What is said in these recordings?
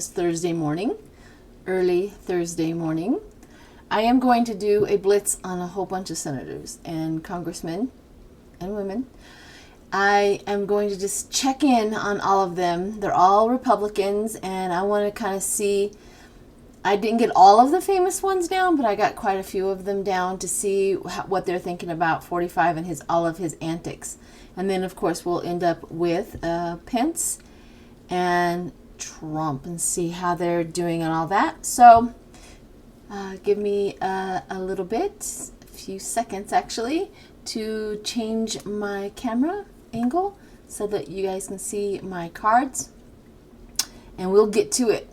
this Thursday morning, early Thursday morning. I am going to do a blitz on a whole bunch of senators and congressmen and women. I am going to just check in on all of them. They're all Republicans, and I want to kind of see. I didn't get all of the famous ones down, but I got quite a few of them down to see what they're thinking about 45 and all of his antics. And then, of course, we'll end up with Pence and Trump and see how they're doing and all that. So give me a little bit, a few seconds actually, to change my camera angle so that you guys can see my cards. And we'll get to it.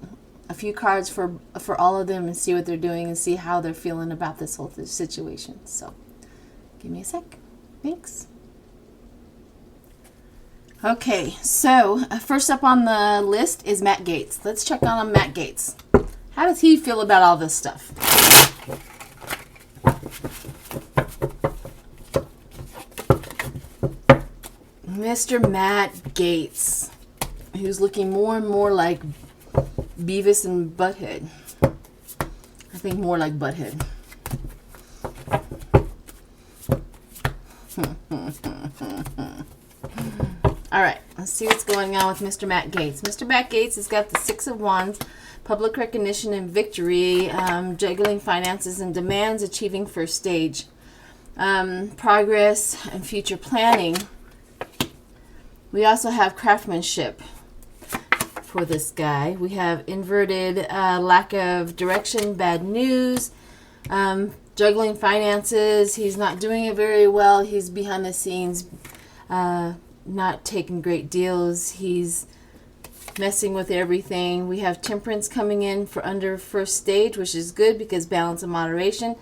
A few cards for all of them and see what they're doing and see how they're feeling about this whole situation. So give me a sec. Thanks. Okay, so first up on the list is Matt Gaetz. Let's check on Matt Gaetz. How does he feel about all this stuff? Mr. Matt Gaetz, who's looking more and more like Beavis and Butthead. I think more like Butthead. All right, let's see what's going on with Mr. Matt Gaetz. Mr. Matt Gaetz has got the Six of Wands, public recognition and victory, juggling finances and demands, achieving first stage, progress and future planning. We also have craftsmanship for this guy. We have inverted lack of direction, bad news, juggling finances. He's not doing it very well. He's behind the scenes, not taking great deals. He's messing with everything. We have temperance coming in for under first stage, which is good because balance and moderation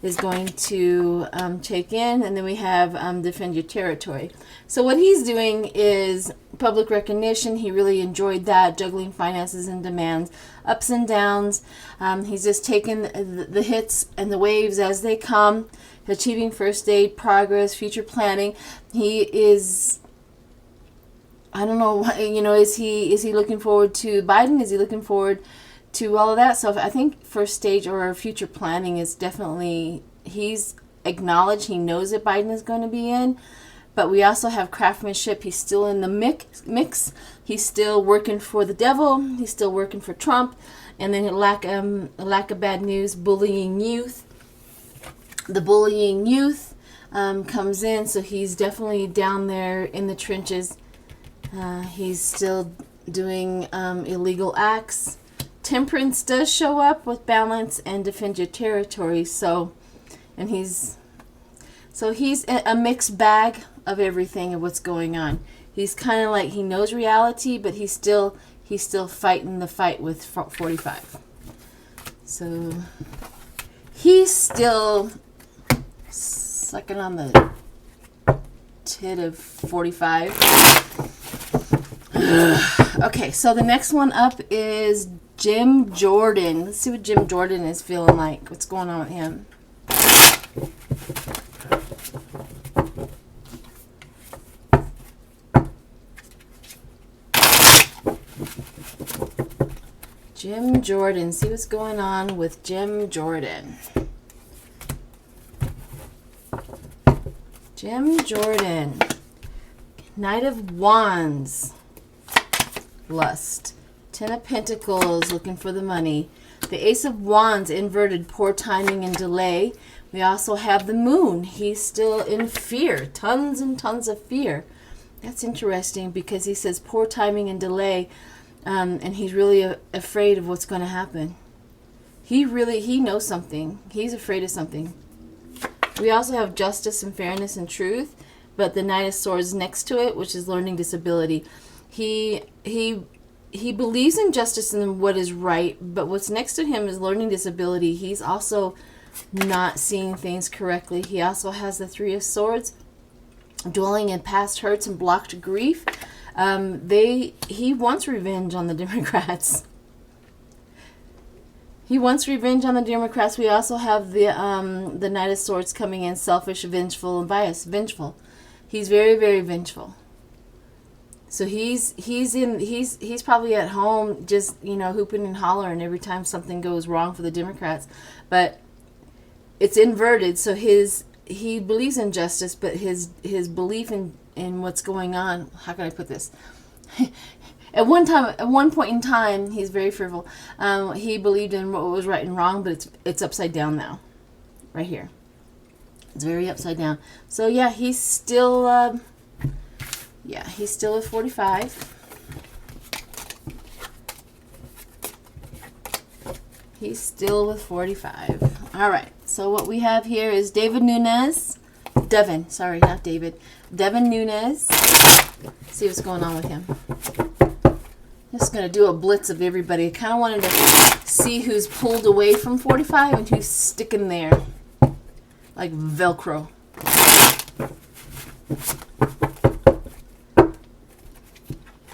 is going to take in. And then we have defend your territory. So what he's doing is public recognition. He really enjoyed that, juggling finances and demands, ups and downs. He's just taking the hits and the waves as they come, achieving first aid, progress, future planning. He is, I don't know, is he looking forward to Biden? Is he looking forward to all of that? So I think first stage or future planning is definitely, he's acknowledged, he knows that Biden is going to be in. But we also have craftsmanship. He's still in the mix. He's still working for the devil. He's still working for Trump. And then lack of bad news, bullying youth. The bullying youth comes in, so he's definitely down there in the trenches. He's still doing illegal acts. Temperance does show up with balance and defend your territory. So he's a mixed bag of everything and what's going on. He's kind of like, he knows reality, but he's still fighting the fight with 45. So he's still sucking on the tit of 45. Okay, so the next one up is Jim Jordan. Let's see what Jim Jordan is feeling like. What's going on with him? Jim Jordan. See what's going on with Jim Jordan. Jim Jordan. Knight of Wands. Lust. Ten of Pentacles, looking for the money. The Ace of Wands, inverted, poor timing and delay. We also have the Moon. He's still in fear. Tons and tons of fear. That's interesting because he says poor timing and delay. And he's really afraid of what's going to happen. He knows something. He's afraid of something. We also have justice and fairness and truth, but the Knight of Swords next to it, which is learning disability. He believes in justice and what is right, but what's next to him is learning disability. He's also not seeing things correctly. He also has the Three of Swords, dwelling in past hurts and blocked grief. He wants revenge on the Democrats. He wants revenge on the Democrats. We also have the Knight of Swords coming in, selfish, vengeful, and biased. Vengeful. He's very, very vengeful. So he's probably at home just, hooping and hollering every time something goes wrong for the Democrats. But it's inverted, so he believes in justice, but his belief in what's going on, how can I put this? At one point in time, he's very fearful. He believed in what was right and wrong, but it's upside down now. Right here. It's very upside down. So yeah, he's still he's still at 45. He's still with 45. All right. So what we have here is Devin Nunez. Devin Nunez. See what's going on with him. Just going to do a blitz of everybody. I kind of wanted to see who's pulled away from 45 and who's sticking there. Like Velcro.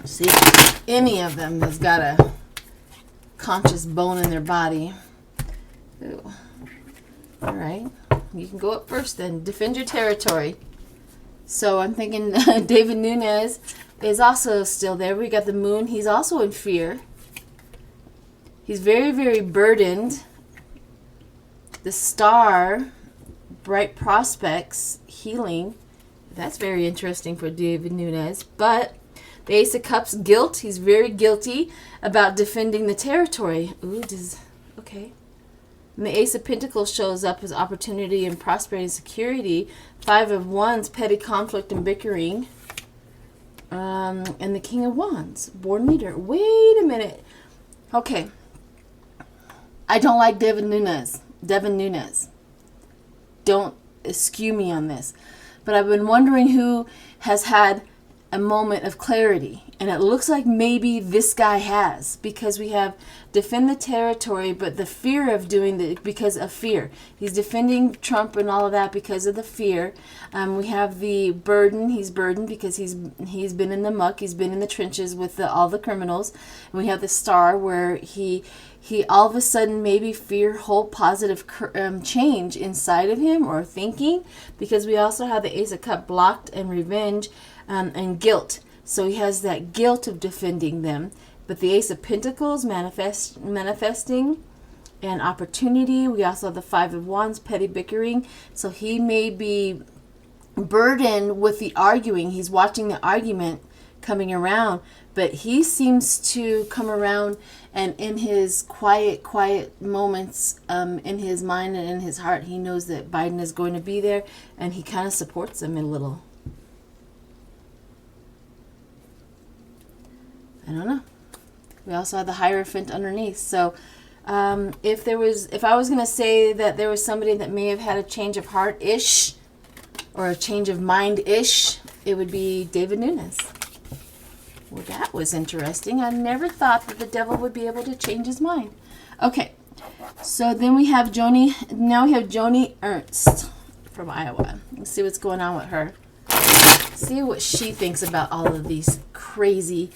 See if any of them has got a conscious bone in their body. Ooh. All right. You can go up first then. Defend your territory. So I'm thinking David Nunez is also still there. We got the moon. He's also in fear. He's very, very burdened. The star, bright prospects, healing. That's very interesting for David Nunez. But the Ace of Cups, guilt. He's very guilty about defending the territory. Ooh, okay. And the Ace of Pentacles shows up as opportunity and prosperity and security. Five of Wands, petty conflict and bickering. And the King of Wands, born leader. Wait a minute. Okay. I don't like Devin Nunez. Don't eschew me on this. But I've been wondering who has had a moment of clarity. And it looks like maybe this guy has, because we have defend the territory, but the fear of doing it because of fear. He's defending Trump and all of that because of the fear. We have the burden. He's burdened because he's been in the muck. He's been in the trenches with all the criminals. And we have the star where he all of a sudden maybe fear hope positive change inside of him or thinking, because we also have the Ace of Cups blocked and revenge and guilt. So he has that guilt of defending them. But the Ace of Pentacles manifesting and opportunity. We also have the Five of Wands, petty bickering. So he may be burdened with the arguing. He's watching the argument coming around. But he seems to come around, and in his quiet moments, in his mind and in his heart, he knows that Biden is going to be there, and he kind of supports him a little. I don't know. We also have the Hierophant underneath. So if I was going to say that there was somebody that may have had a change of heart-ish or a change of mind-ish, it would be David Nunez. Well, that was interesting. I never thought that the devil would be able to change his mind. Okay. So then we have Joni. Now we have Joni Ernst from Iowa. Let's see what's going on with her. See what she thinks about all of these crazy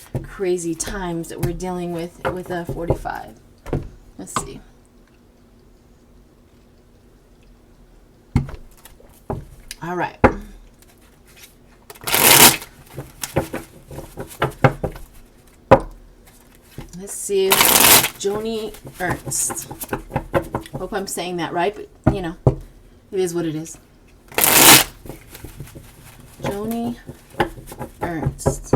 times that we're dealing with 45. Let's see. All right. Let's see. Joni Ernst. Hope I'm saying that right, but it is what it is. Joni Ernst.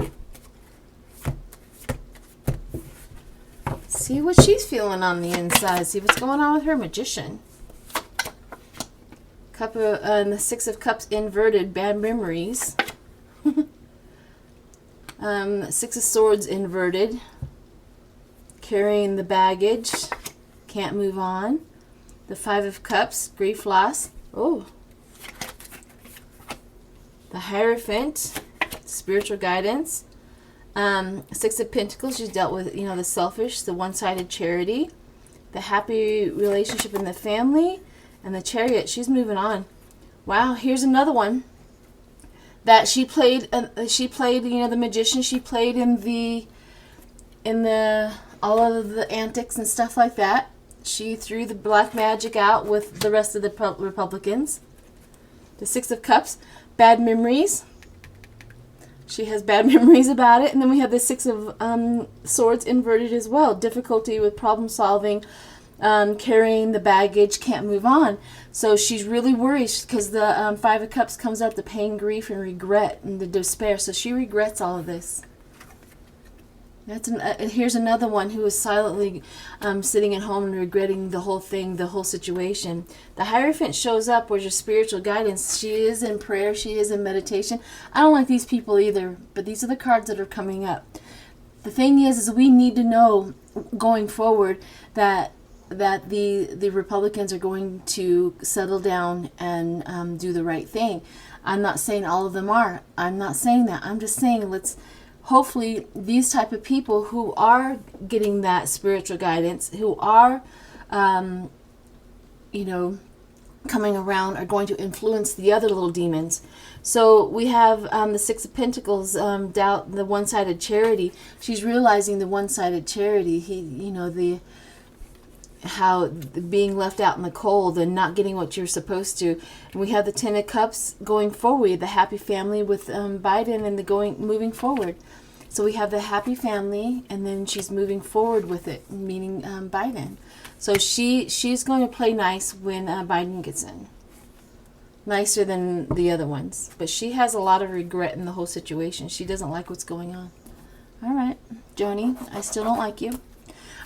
See what she's feeling on the inside. See what's going on with her. Magician. And the Six of Cups inverted. Bad memories. Six of Swords inverted. Carrying the baggage. Can't move on. The Five of Cups. Grief, loss. Oh. The Hierophant, spiritual guidance. Six of Pentacles, she's dealt with, the selfish, the one-sided charity. The happy relationship in the family. And the Chariot, she's moving on. Wow, here's another one. That she played, the Magician, she played in the all of the antics and stuff like that. She threw the black magic out with the rest of the Republicans. The Six of Cups. Bad memories. She has bad memories about it. And then we have the Six of Swords inverted as well. Difficulty with problem solving, carrying the baggage, can't move on. So she's really worried because the Five of Cups comes up, the pain, grief, and regret, and the despair. So she regrets all of this. Here's another one who is silently sitting at home and regretting the whole thing, the whole situation. The Hierophant shows up with your spiritual guidance. She is in prayer. She is in meditation. I don't like these people either, but these are the cards that are coming up. The thing is we need to know going forward that the Republicans are going to settle down and do the right thing. I'm not saying all of them are. I'm not saying that. I'm just saying hopefully these type of people who are getting that spiritual guidance, who are, coming around, are going to influence the other little demons. So we have the Six of Pentacles, doubt, the one-sided charity. She's realizing the one-sided charity. How being left out in the cold and not getting what you're supposed to. And we have the Ten of Cups going forward, the happy family with Biden and moving forward. So we have the happy family, and then she's moving forward with it, meaning Biden. So she's going to play nice when Biden gets in. Nicer than the other ones. But she has a lot of regret in the whole situation. She doesn't like what's going on. All right, Joni, I still don't like you.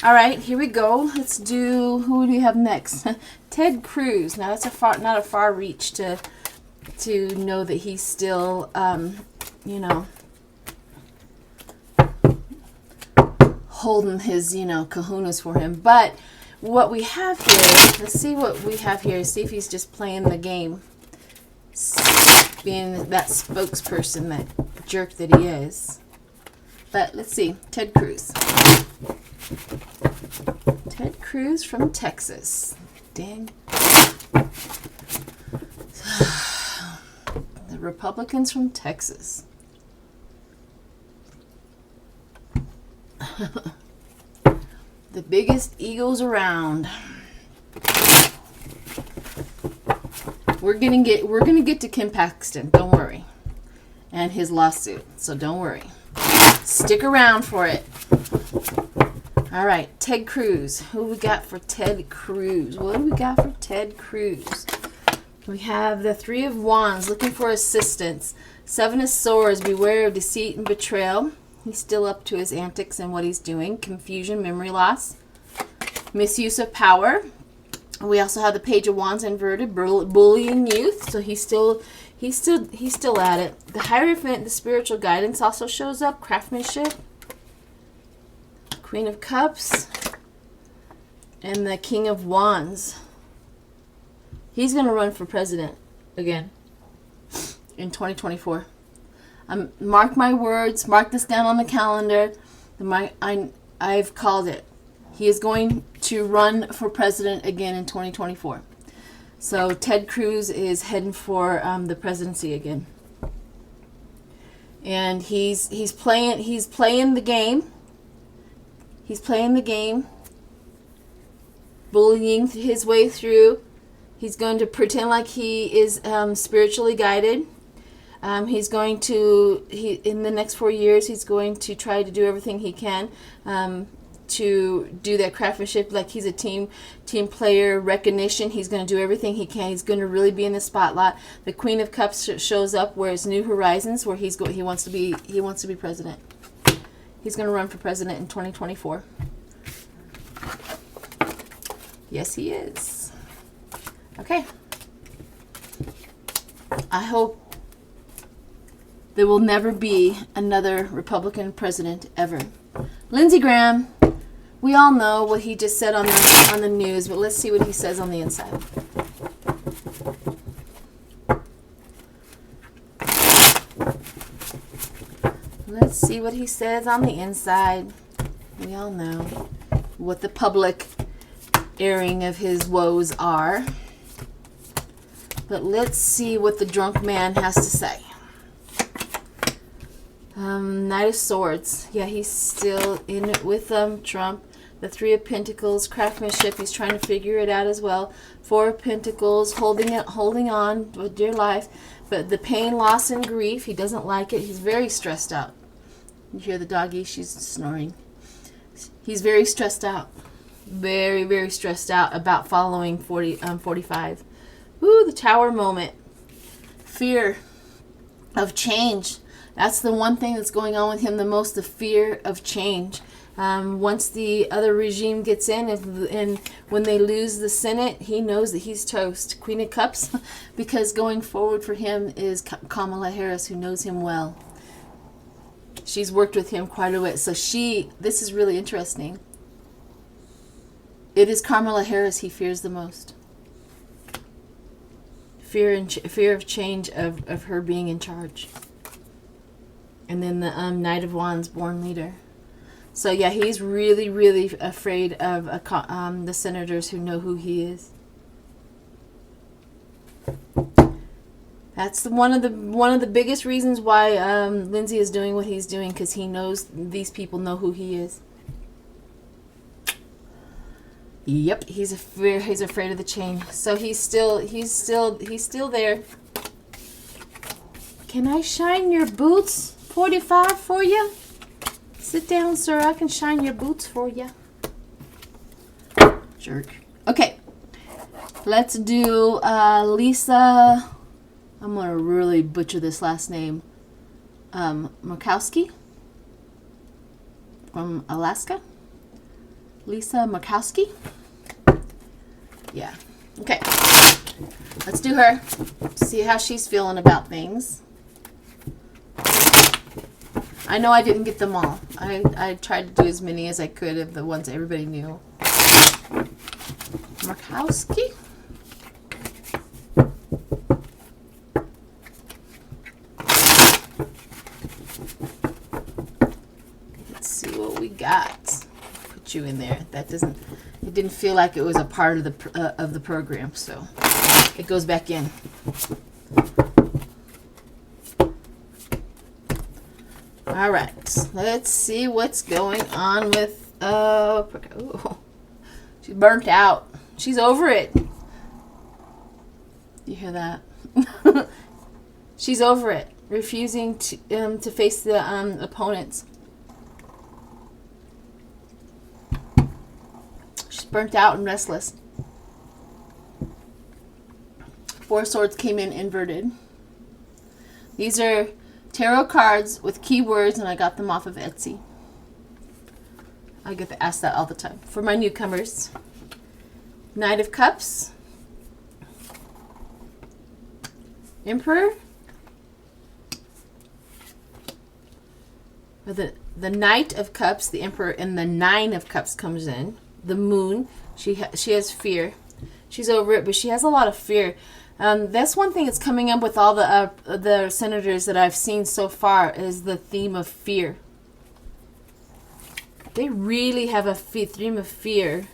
All right, here we go. Let's do, who do we have next? Ted Cruz. Now, that's not a far reach to know that he's still, holding his, kahunas for him. But what we have here, let's see what we have here. See if he's just playing the game. Being that spokesperson, that jerk that he is. But let's see. Ted Cruz. Ted Cruz from Texas. Dang. The Republicans from Texas. The biggest egos around. We're gonna get to Kim Paxton, don't worry. And his lawsuit. So don't worry. Stick around for it. All right, Ted Cruz. Who we got for Ted Cruz? What do we got for Ted Cruz? We have the Three of Wands, looking for assistance. Seven of Swords, beware of deceit and betrayal. He's still up to his antics and what he's doing. Confusion, memory loss. Misuse of power. We also have the Page of Wands inverted, bullying youth. So he's still at it. The Hierophant, the spiritual guidance, also shows up. Craftsmanship. Queen of Cups, and the King of Wands. He's going to run for president again in 2024. Mark my words. Mark this down on the calendar. I've called it. He is going to run for president again in 2024. So Ted Cruz is heading for the presidency again, and he's playing the game. He's playing the game, bullying his way through. He's going to pretend like he is spiritually guided. In the next 4 years, he's going to try to do everything he can to do that craftsmanship, like he's a team player, recognition. He's going to do everything he can. He's going to really be in the spotlight. The Queen of Cups shows up where it's New Horizons, where he wants to be president. He's going to run for president in 2024. Yes, he is. Okay. I hope there will never be another Republican president ever. Lindsey Graham, we all know what he just said on the news, but let's see what he says on the inside. Let's see what he says on the inside. We all know what the public airing of his woes are. But let's see what the drunk man has to say. Knight of Swords. Yeah, he's still in it with Trump. The Three of Pentacles, craftsmanship. He's trying to figure it out as well. Four of Pentacles, holding on with dear life. But the pain, loss, and grief, he doesn't like it. He's very stressed out. You hear the doggy? She's snoring. He's very stressed out. Very, very stressed out about following 45. Ooh, the Tower moment. Fear of change. That's the one thing that's going on with him the most, the fear of change. Once the other regime gets in, and when they lose the Senate, he knows that he's toast. Queen of Cups, because going forward for him is Kamala Harris, who knows him well. She's worked with him quite a bit. So this is really interesting. It is Kamala Harris he fears the most. Fear of change of her being in charge. And then the Knight of Wands, born leader. So yeah, he's really, really afraid of the senators who know who he is. That's one of the biggest reasons why Lindsey is doing what he's doing, because he knows these people know who he is. Yep, he's afraid of the change. So he's still there. Can I shine your boots, 45, for you? Sit down, sir. I can shine your boots for you. Jerk. Okay. Let's do Lisa. I'm going to really butcher this last name. Murkowski from Alaska. Lisa Murkowski. Yeah. Okay. Let's do her. See how she's feeling about things. I know I didn't get them all. I tried to do as many as I could of the ones everybody knew. Murkowski. Let's see what we got. Put you in there. It didn't feel like it was a part of the program, so it goes back in. All right, let's see what's going on with she's burnt out. She's over it. You hear that? She's over it, refusing to face the opponents. She's burnt out and restless. Four Swords came in inverted. These are tarot cards with keywords, and I got them off of Etsy. I get to ask that all the time. For my newcomers. Knight of Cups. Emperor. Or the Knight of Cups, the Emperor, and the Nine of Cups comes in. The Moon. She has fear. She's over it, but she has a lot of fear. That's one thing that's coming up with all the senators that I've seen so far, is the theme of fear. They really have a theme of fear.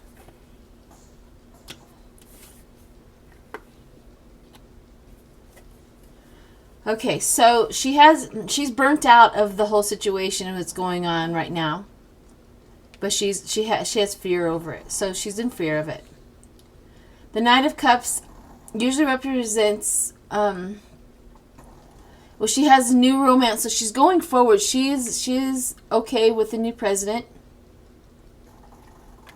Okay, so she's burnt out of the whole situation that's going on right now, but she has fear over it, so she's in fear of it. The Knight of Cups usually represents she has a new romance, so she's going forward. She is okay with the new president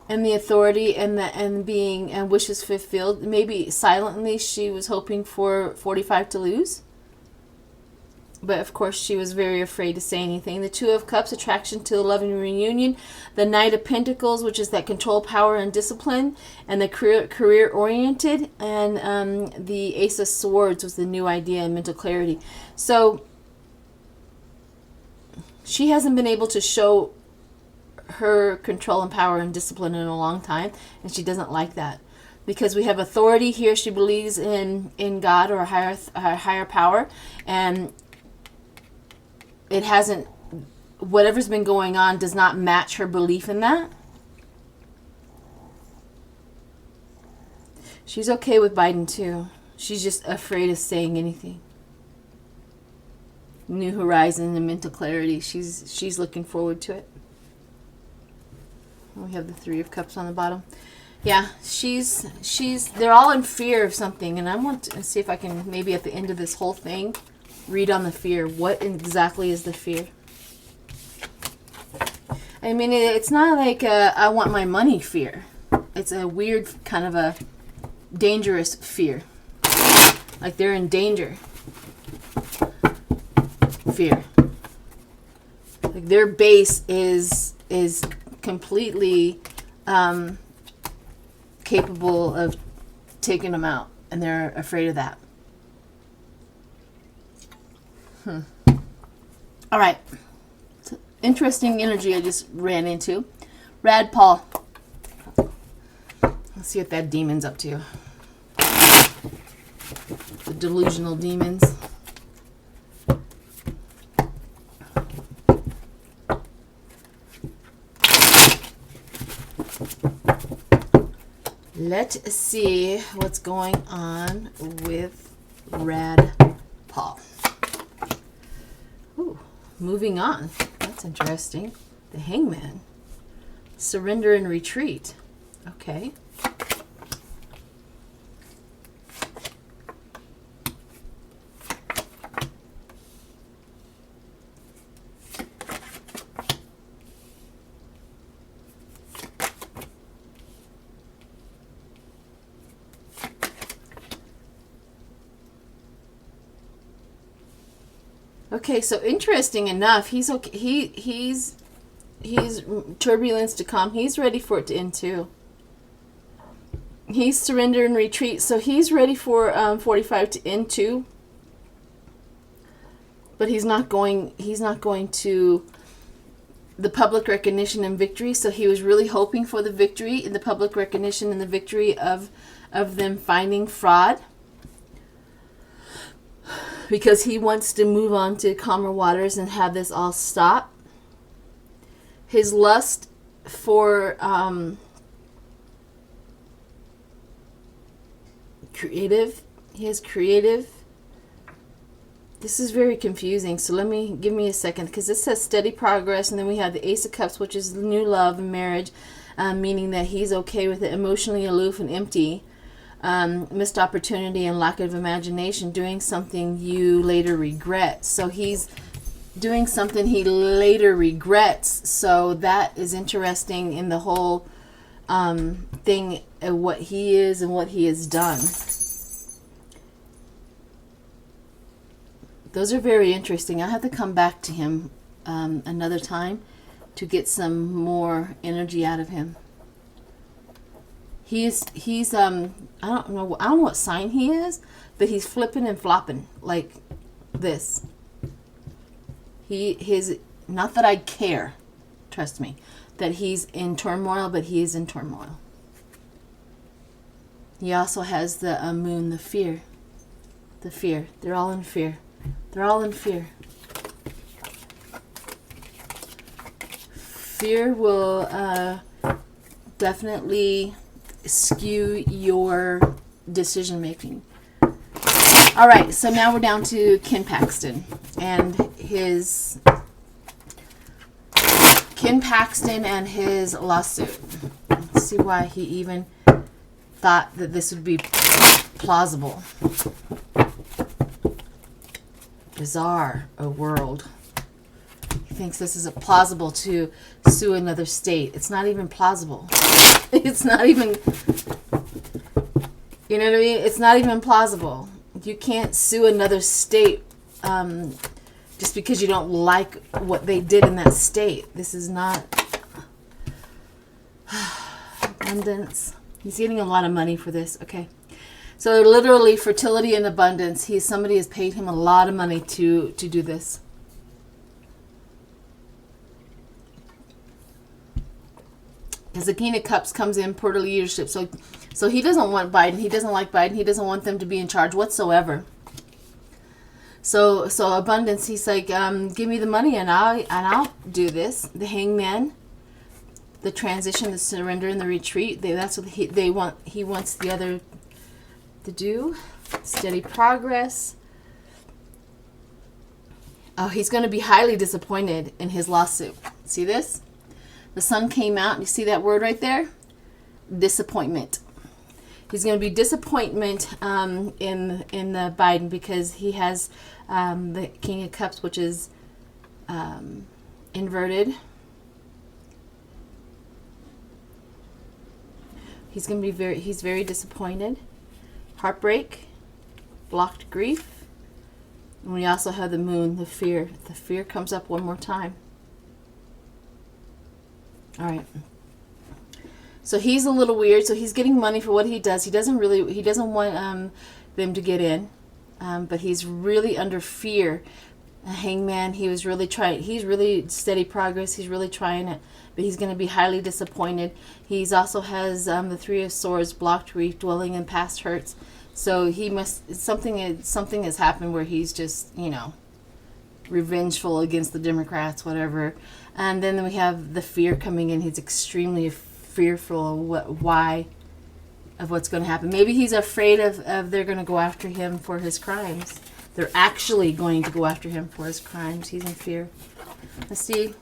and the authority and being wishes fulfilled. Maybe silently she was hoping for 45 to lose, but of course she was very afraid to say anything. The Two of Cups, attraction to a loving reunion. The Knight of Pentacles, which is that control, power, and discipline, and the career oriented. And the Ace of Swords was the new idea and mental clarity. So she hasn't been able to show her control and power and discipline in a long time, and she doesn't like that. Because we have authority here. She believes in God or a higher power, and it hasn't, whatever's been going on does not match her belief in that. She's okay with Biden too. She's just afraid of saying anything. New horizon and mental clarity. She's looking forward to it. We have the Three of Cups on the bottom. Yeah, they're all in fear of something, and I want to see if I can maybe at the end of this whole thing read on the fear. What exactly is the fear? I mean, it's not like I want my money fear. It's a weird kind of a dangerous fear. Like they're in danger. Fear. Like their base is completely capable of taking them out, and they're afraid of that. All right. Interesting energy I just ran into. Rad Paul. Let's see what that demon's up to. The delusional demons. Let's see what's going on with Rad Paul. Ooh, moving on. That's interesting. The Hangman. Surrender and retreat. Okay. Okay, so interesting enough, he's okay. He's turbulence to come. He's ready for it to end too. He's surrender and retreat, so he's ready for 45 to end too. But he's not going to the public recognition and victory. So he was really hoping for the victory in the public recognition and the victory of them finding fraud. Because he wants to move on to calmer waters and have this all stop. His lust for creative. He has creative. This is very confusing. So give me a second, because this says steady progress, and then we have the Ace of Cups, which is new love and marriage, meaning that he's okay with it, emotionally aloof and empty. Missed opportunity and lack of imagination, doing something you later regret. So he's doing something he later regrets. So that is interesting in the whole thing of what he is and what he has done. Those are very interesting. I have to come back to him another time to get some more energy out of him. He's I don't know what sign he is, but he's flipping and flopping like this. Not that I care, trust me, that he's in turmoil, but he is in turmoil. He also has the moon, the fear. The fear. They're all in fear. They're all in fear. Fear will definitely skew your decision making. All right, so now we're down to Ken Paxton and his lawsuit. Let's see why he even thought that this would be plausible. Bizarre a world. He thinks this is plausible to sue another state. It's not even plausible. It's not even, you know what I mean? It's not even plausible. You can't sue another state just because you don't like what they did in that state. This is not abundance. He's getting a lot of money for this. Okay. So literally fertility and abundance. Somebody has paid him a lot of money to do this. Because the King of Cups comes in, Porter leadership. So he doesn't want Biden. He doesn't like Biden. He doesn't want them to be in charge whatsoever. So abundance. He's like, give me the money and I'll do this. The Hangman, the transition, the surrender, and the retreat. That's what they want. He wants the other to do. Steady progress. Oh, he's going to be highly disappointed in his lawsuit. See this? The sun came out. You see that word right there? Disappointment. He's going to be disappointment in the Biden, because he has the King of Cups, which is inverted. He's going to be he's very disappointed. Heartbreak, blocked grief. And we also have the moon, the fear. The fear comes up one more time. All right. So he's a little weird. So he's getting money for what he does. He doesn't want them to get in, but he's really under fear. A hangman. He's really steady progress. He's really trying it, but he's going to be highly disappointed. He's also has the Three of Swords, blocked grief, dwelling in past hurts. So he must something has happened where he's just revengeful against the Democrats, whatever. And then we have the fear coming in. He's extremely fearful of what's going to happen. Maybe he's afraid of they're going to go after him for his crimes. They're actually going to go after him for his crimes. He's in fear. Let's see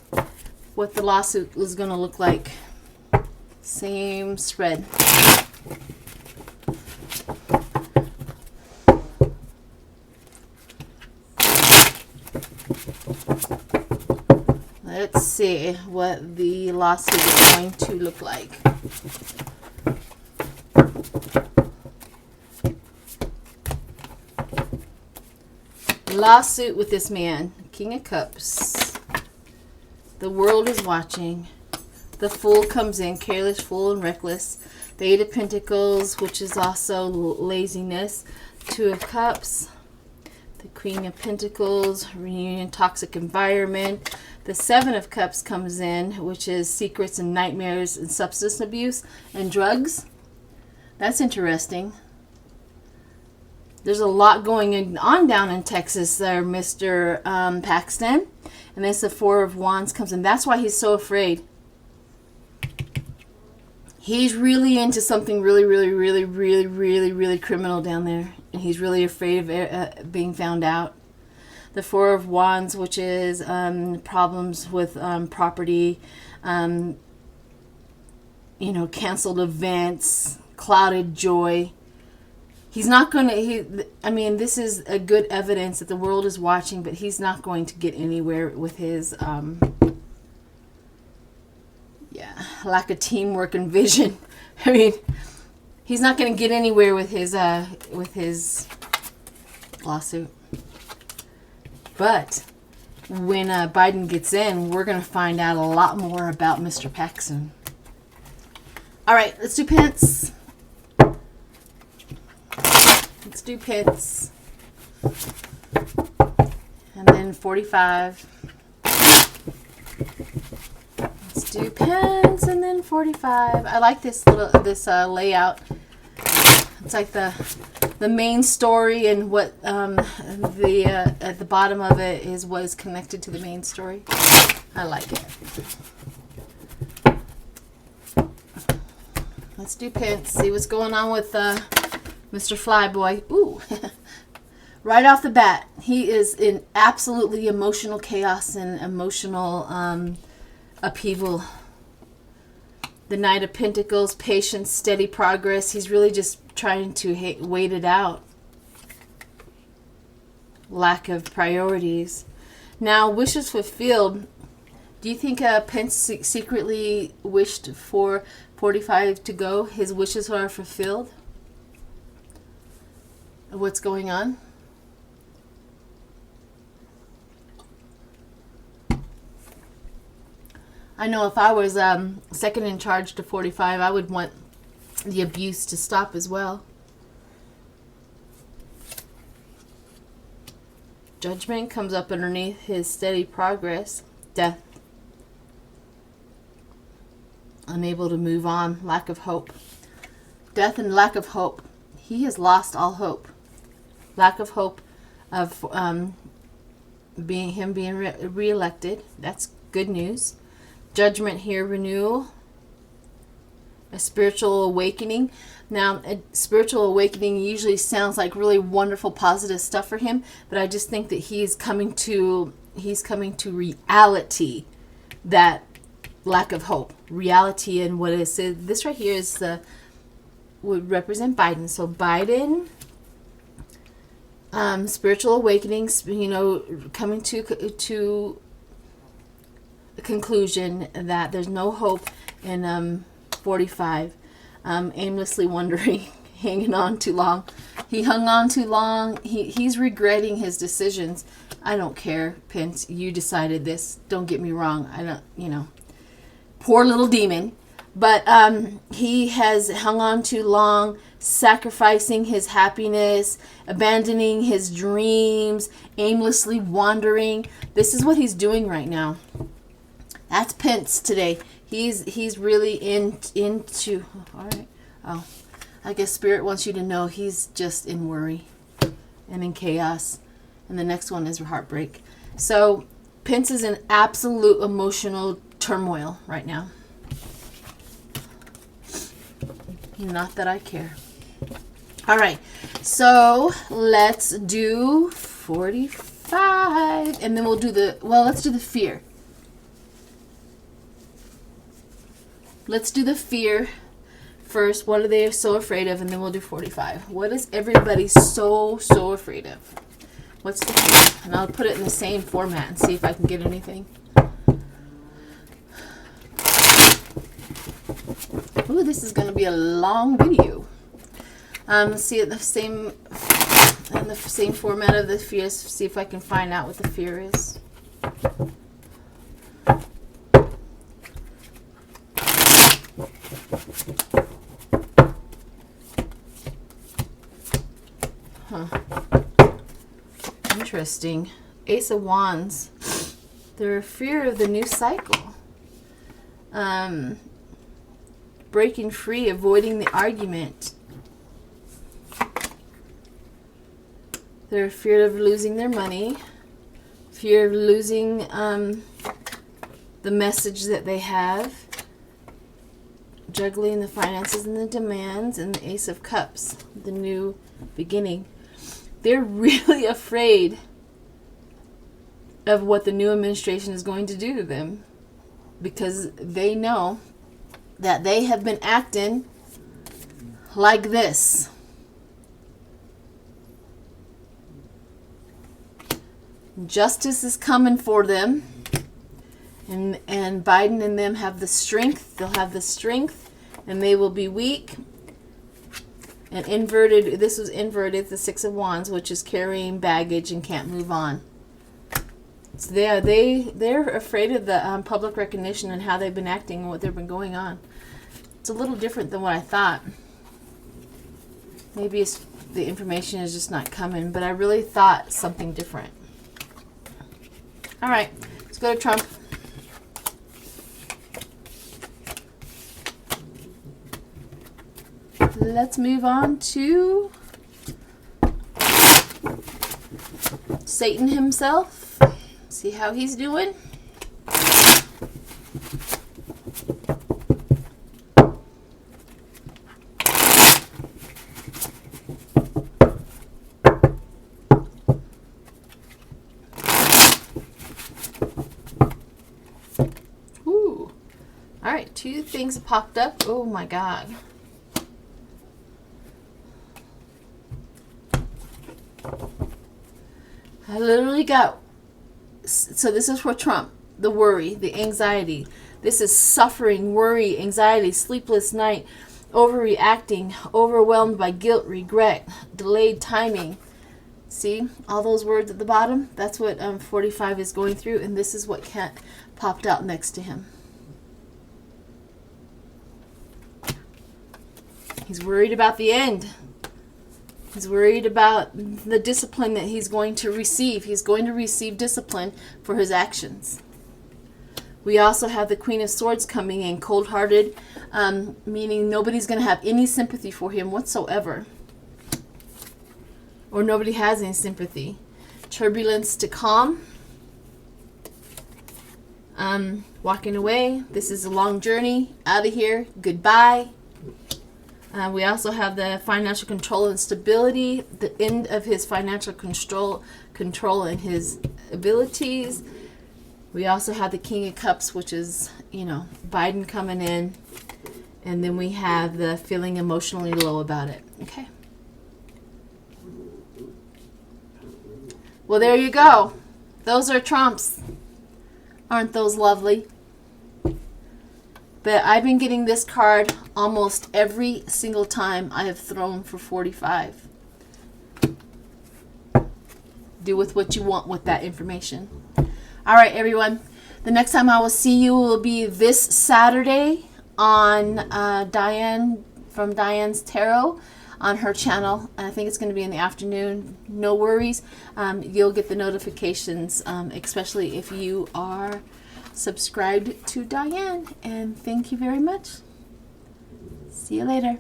what the lawsuit is going to look like. Same spread. Let's see what the lawsuit is going to look like. Lawsuit with this man. King of Cups. The world is watching. The Fool comes in. Careless, fool, and reckless. The Eight of Pentacles, which is also laziness. Two of Cups. The Queen of Pentacles. Reunion, toxic environment. The Seven of Cups comes in, which is secrets and nightmares and substance abuse and drugs. That's interesting. There's a lot going on down in Texas there, Mr. Paxton. And then the Four of Wands comes in. That's why he's so afraid. He's really into something really, really, really, really, really, really criminal down there. And he's really afraid of being found out. The Four of Wands, which is problems with property, canceled events, clouded joy. He's not going to, this is a good evidence that the world is watching, but he's not going to get anywhere with his, lack of teamwork and vision. He's not going to get anywhere with his lawsuit. But when Biden gets in, we're going to find out a lot more about Mr. Paxson. All right, let's do pence. Let's do pence. And then 45. Let's do pence and then 45. I like this layout. It's like the main story, and what at the bottom of it is what is connected to the main story. I like it. Let's do pence. See what's going on with Mr. Flyboy. Ooh. Right off the bat, he is in absolutely emotional chaos and emotional upheaval. The Knight of Pentacles, patience, steady progress. He's really just trying to wait it out. Lack of priorities. Now, wishes fulfilled. Do you think Pence secretly wished for 45 to go? His wishes are fulfilled? What's going on? I know if I was second in charge to 45, I would want the abuse to stop as well. Judgment comes up underneath his steady progress. Death. Unable to move on. Lack of hope. Death and lack of hope. He has lost all hope. Lack of hope of being re-elected. That's good news. Judgment here, renewal. A spiritual awakening. Now, a spiritual awakening usually sounds like really wonderful, positive stuff for him, but I just think that he's coming to reality that lack of hope, reality, and what is it? This right here is would represent Biden. So Biden, spiritual awakenings, coming to a conclusion that there's no hope in 45, aimlessly wandering, hanging on too long. He hung on too long. He's regretting his decisions. I don't care, Pence. You decided this. Don't get me wrong. I don't, poor little demon. But he has hung on too long, sacrificing his happiness, abandoning his dreams, aimlessly wandering. This is what he's doing right now. That's Pence today. He's really into. All right. Oh, I guess Spirit wants you to know he's just in worry and in chaos. And the next one is heartbreak. So Pence is in absolute emotional turmoil right now. Not that I care. All right. So let's do 45. And then we'll do let's do the fear. Let's do the fear first. What are they so afraid of? And then we'll do 45. What is everybody so afraid of? What's the fear? And I'll put it in the same format and see if I can get anything. Ooh, this is going to be a long video. See it in the same format of the fears. See if I can find out what the fear is. Interesting. Ace of Wands. They're fear of the new cycle. Breaking free, avoiding the argument. They're fear of losing their money. Fear of losing the message that they have. Juggling the finances and the demands. And the Ace of Cups, the new beginning. They're really afraid of what the new administration is going to do to them, because they know that they have been acting like this. Justice is coming for them, and Biden and them have the strength. They'll have the strength, and they will be weak. And inverted, this was inverted, the Six of Wands, which is carrying baggage and can't move on. So they're afraid of the public recognition and how they've been acting and what they've been going on. It's a little different than what I thought. Maybe the information is just not coming, but I really thought something different. All right, let's go to Trump. Let's move on to Satan himself. See how he's doing. Ooh. All right, two things popped up. Oh my God. I literally got, so this is for Trump, the worry, the anxiety. This is suffering, worry, anxiety, sleepless night, overreacting, overwhelmed by guilt, regret, delayed timing. See, all those words at the bottom? That's what 45 is going through, and this is what popped out next to him. He's worried about the end. He's worried about the discipline that he's going to receive. He's going to receive discipline for his actions. We also have the Queen of Swords coming in, cold-hearted, meaning nobody's going to have any sympathy for him whatsoever. Or nobody has any sympathy. Turbulence to calm. Walking away. This is a long journey. Out of here. Goodbye. We also have the financial control and stability, the end of his financial control and his abilities. We also have the King of Cups, which is, you know, Biden coming in. And then we have the feeling emotionally low about it. Okay. Well, there you go. Those are trumps. Aren't those lovely? But I've been getting this card almost every single time I have thrown for 45. Do with what you want with that information. All right, everyone. The next time I will see you will be this Saturday on Diane from Diane's Tarot on her channel. And I think it's going to be in the afternoon. No worries. You'll get the notifications, especially if you are subscribed to Diane. And thank you very much. See you later.